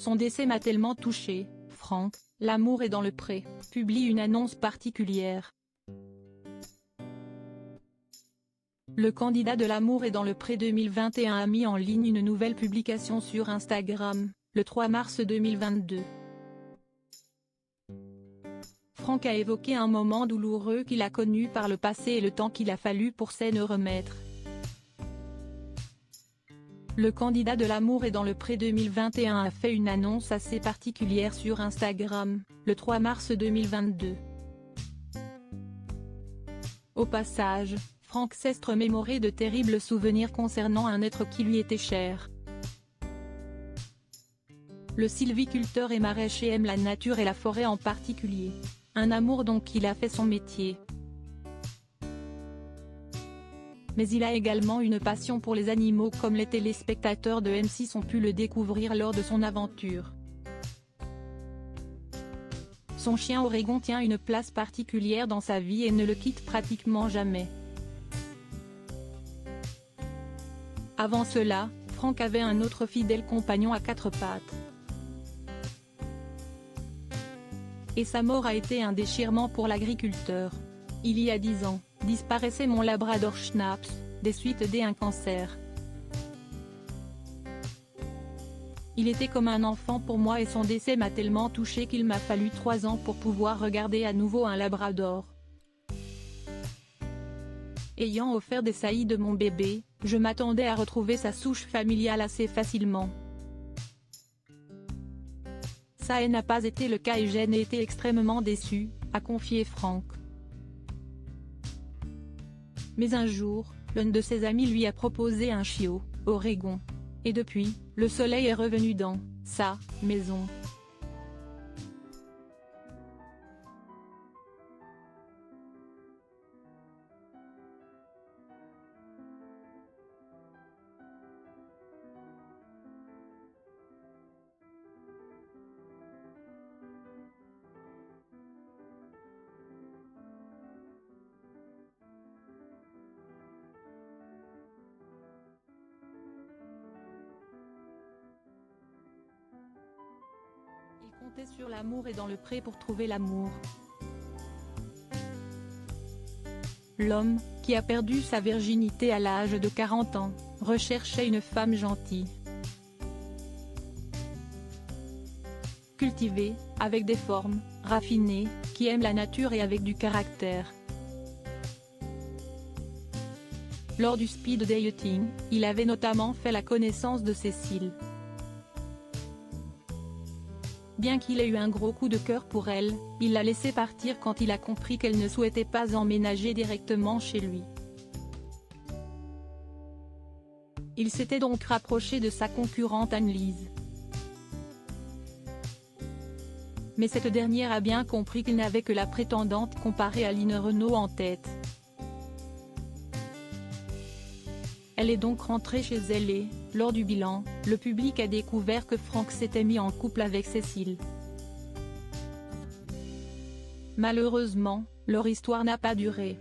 Son décès m'a tellement touché, Franck, L'amour est dans le pré, publie une annonce particulière. Le candidat de L'amour est dans le pré 2021 a mis en ligne une nouvelle publication sur Instagram, le 3 mars 2022. Franck a évoqué un moment douloureux qu'il a connu par le passé et le temps qu'il a fallu pour s'en remettre. Le candidat de L'amour est dans le pré 2021 a fait une annonce assez particulière sur Instagram, le 3 mars 2022. Au passage, Franck s'est remémoré de terribles souvenirs concernant un être qui lui était cher. Le sylviculteur et maraîcher aime la nature et la forêt en particulier. Un amour dont il a fait son métier. Mais il a également une passion pour les animaux comme les téléspectateurs de M6 ont pu le découvrir lors de son aventure. Son chien Oregon tient une place particulière dans sa vie et ne le quitte pratiquement jamais. Avant cela, Franck avait un autre fidèle compagnon à quatre pattes. Et sa mort a été un déchirement pour l'agriculteur. Il y a 10 ans, disparaissait mon labrador Schnaps, des suites d'un cancer. Il était comme un enfant pour moi et son décès m'a tellement touché qu'il m'a fallu 3 ans pour pouvoir regarder à nouveau un labrador. Ayant offert des saillies de mon bébé, je m'attendais à retrouver sa souche familiale assez facilement. Ça n'a pas été le cas et j'ai été extrêmement déçu, a confié Franck. Mais un jour, l'un de ses amis lui a proposé un chiot, Oregon. Et depuis, le soleil est revenu dans sa maison. Il comptait sur l'amour et dans le pré pour trouver l'amour. L'homme, qui a perdu sa virginité à l'âge de 40 ans, recherchait une femme gentille. Cultivée, avec des formes, raffinée, qui aime la nature et avec du caractère. Lors du speed dating, il avait notamment fait la connaissance de Cécile. Bien qu'il ait eu un gros coup de cœur pour elle, il l'a laissée partir quand il a compris qu'elle ne souhaitait pas emménager directement chez lui. Il s'était donc rapproché de sa concurrente Anne-Lise. Mais cette dernière a bien compris qu'il n'avait que la prétendante comparée à Line Renaud en tête. Elle est donc rentrée chez elle et, lors du bilan, le public a découvert que Franck s'était mis en couple avec Cécile. Malheureusement, leur histoire n'a pas duré.